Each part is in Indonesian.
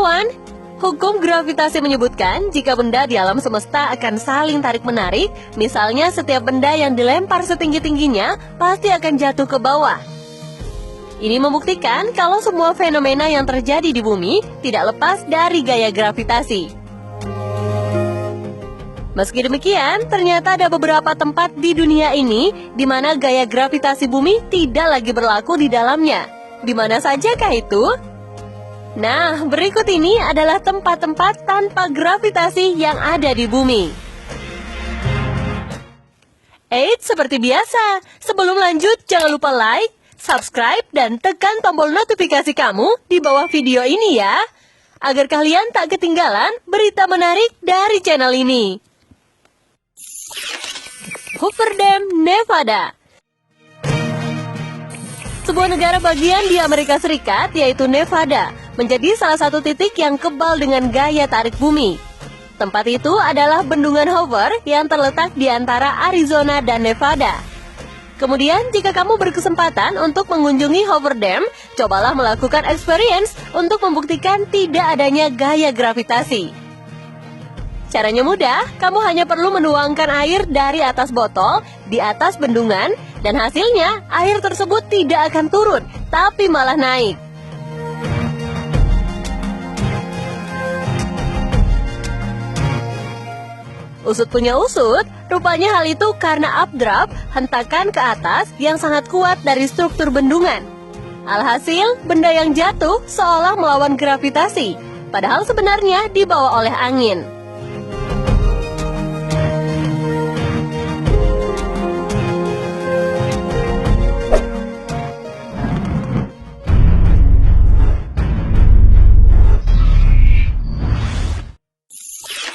kawan. Hukum gravitasi menyebutkan jika benda di alam semesta akan saling tarik-menarik, misalnya setiap benda yang dilempar setinggi-tingginya pasti akan jatuh ke bawah. Ini membuktikan kalau semua fenomena yang terjadi di bumi tidak lepas dari gaya gravitasi. Meski demikian, ternyata ada beberapa tempat di dunia ini di mana gaya gravitasi bumi tidak lagi berlaku di dalamnya. Di mana sajakah itu? Nah, berikut ini adalah tempat-tempat tanpa gravitasi yang ada di bumi. Seperti biasa, sebelum lanjut jangan lupa like, subscribe, dan tekan tombol notifikasi kamu di bawah video ini ya, agar kalian tak ketinggalan berita menarik dari channel ini. Hoover Dam, Nevada. Sebuah negara bagian di Amerika Serikat, yaitu Nevada, menjadi salah satu titik yang kebal dengan gaya tarik bumi. Tempat itu adalah bendungan Hoover yang terletak di antara Arizona dan Nevada. Kemudian, jika kamu berkesempatan untuk mengunjungi Hoover Dam, cobalah melakukan experience untuk membuktikan tidak adanya gaya gravitasi. Caranya mudah, kamu hanya perlu menuangkan air dari atas botol di atas bendungan, dan hasilnya air tersebut tidak akan turun, tapi malah naik. Usut punya usut, rupanya hal itu karena updraft, hentakan ke atas yang sangat kuat dari struktur bendungan. Alhasil, benda yang jatuh seolah melawan gravitasi, padahal sebenarnya dibawa oleh angin.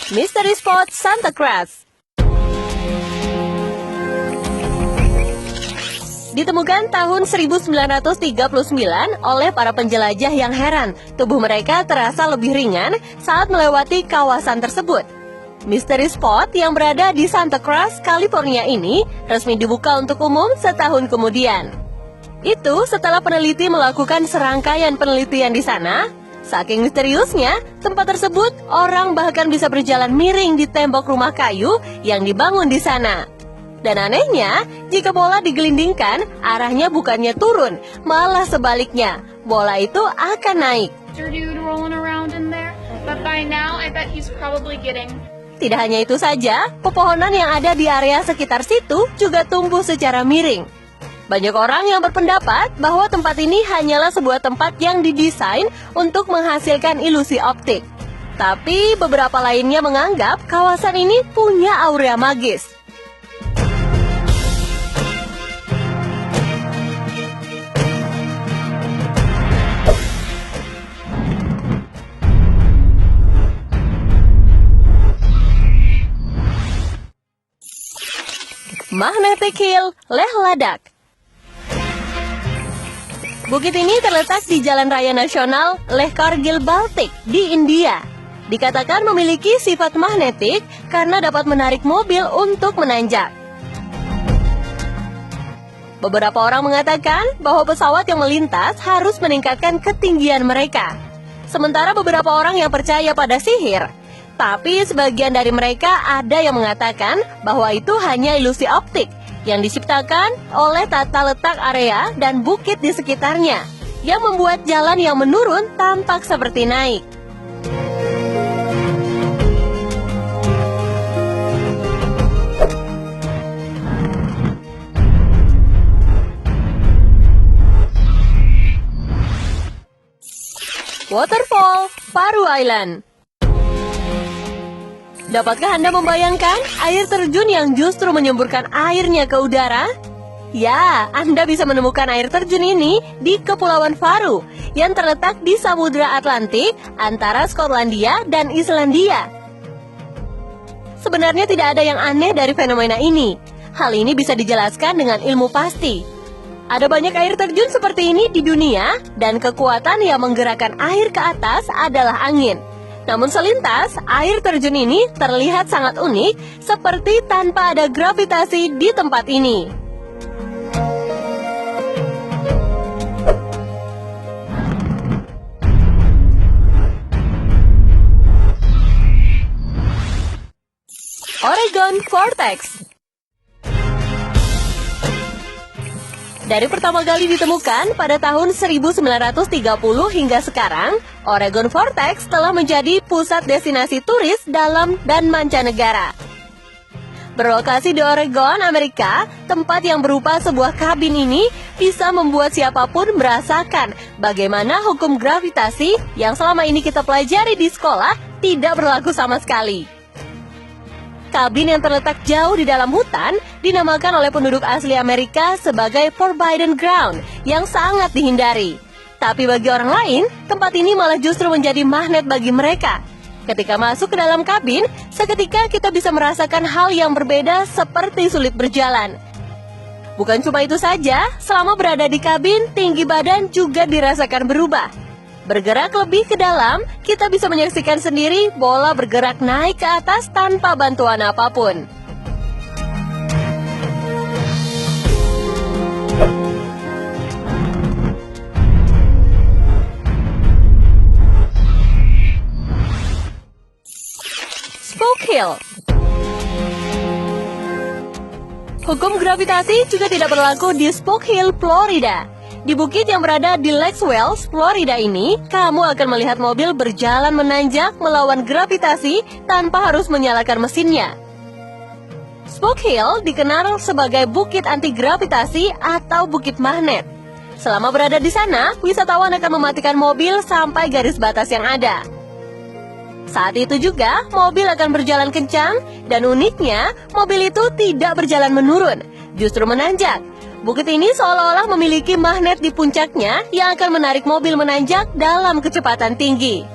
Mystery Spot Santa Cruz. Ditemukan tahun 1939 oleh para penjelajah yang heran, tubuh mereka terasa lebih ringan saat melewati kawasan tersebut. Mystery Spot yang berada di Santa Cruz, California ini resmi dibuka untuk umum setahun kemudian. Itu setelah peneliti melakukan serangkaian penelitian di sana. Saking misteriusnya, tempat tersebut orang bahkan bisa berjalan miring di tembok rumah kayu yang dibangun di sana. Dan anehnya, jika bola digelindingkan, arahnya bukannya turun, malah sebaliknya, bola itu akan naik. Tidak hanya itu saja, pepohonan yang ada di area sekitar situ juga tumbuh secara miring. Banyak orang yang berpendapat bahwa tempat ini hanyalah sebuah tempat yang didesain untuk menghasilkan ilusi optik. Tapi beberapa lainnya menganggap kawasan ini punya aura magis. Magnetic Hill, Leh Ladakh. Bukit ini terletak di Jalan Raya Nasional Leh Kargil Baltik di India. Dikatakan memiliki sifat magnetik karena dapat menarik mobil untuk menanjak. Beberapa orang mengatakan bahwa pesawat yang melintas harus meningkatkan ketinggian mereka. Sementara beberapa orang yang percaya pada sihir. Tapi sebagian dari mereka ada yang mengatakan bahwa itu hanya ilusi optik yang diciptakan oleh tata letak area dan bukit di sekitarnya, yang membuat jalan yang menurun tampak seperti naik. Waterfall, Faroe Island. Dapatkah Anda membayangkan air terjun yang justru menyemburkan airnya ke udara? Ya, Anda bisa menemukan air terjun ini di Kepulauan Faroe yang terletak di Samudra Atlantik antara Skotlandia dan Islandia. Sebenarnya tidak ada yang aneh dari fenomena ini. Hal ini bisa dijelaskan dengan ilmu pasti. Ada banyak air terjun seperti ini di dunia, dan kekuatan yang menggerakkan air ke atas adalah angin. Namun selintas, air terjun ini terlihat sangat unik, seperti tanpa ada gravitasi di tempat ini. Oregon Vortex. Dari pertama kali ditemukan pada tahun 1930 hingga sekarang, Oregon Vortex telah menjadi pusat destinasi turis dalam dan mancanegara. Berlokasi di Oregon, Amerika, tempat yang berupa sebuah kabin ini bisa membuat siapapun merasakan bagaimana hukum gravitasi yang selama ini kita pelajari di sekolah tidak berlaku sama sekali. Kabin yang terletak jauh di dalam hutan dinamakan oleh penduduk asli Amerika sebagai Forbidden Ground yang sangat dihindari. Tapi bagi orang lain, tempat ini malah justru menjadi magnet bagi mereka. Ketika masuk ke dalam kabin, seketika kita bisa merasakan hal yang berbeda seperti sulit berjalan. Bukan cuma itu saja, selama berada di kabin, tinggi badan juga dirasakan berubah. Bergerak lebih ke dalam, kita bisa menyaksikan sendiri bola bergerak naik ke atas tanpa bantuan apapun. Spook Hill. Hukum gravitasi juga tidak berlaku di Spook Hill, Florida. Di bukit yang berada di Lake Wales, Florida ini, kamu akan melihat mobil berjalan menanjak melawan gravitasi tanpa harus menyalakan mesinnya. Spook Hill dikenal sebagai bukit anti gravitasi atau bukit magnet. Selama berada di sana, wisatawan akan mematikan mobil sampai garis batas yang ada. Saat itu juga, mobil akan berjalan kencang, dan uniknya, mobil itu tidak berjalan menurun, justru menanjak. Bukit ini seolah-olah memiliki magnet di puncaknya yang akan menarik mobil menanjak dalam kecepatan tinggi.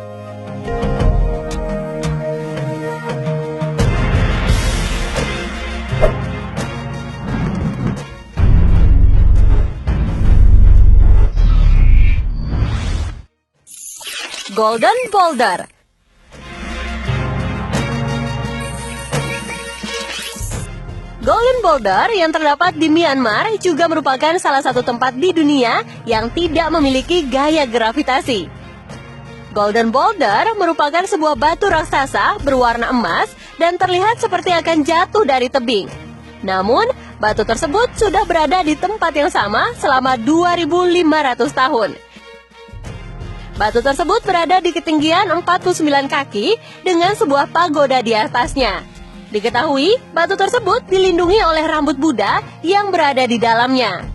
Golden Boulder. Golden Boulder yang terdapat di Myanmar juga merupakan salah satu tempat di dunia yang tidak memiliki gaya gravitasi. Golden Boulder merupakan sebuah batu raksasa berwarna emas dan terlihat seperti akan jatuh dari tebing. Namun, batu tersebut sudah berada di tempat yang sama selama 2.500 tahun. Batu tersebut berada di ketinggian 49 kaki dengan sebuah pagoda di atasnya. Diketahui, batu tersebut dilindungi oleh rambut Buddha yang berada di dalamnya.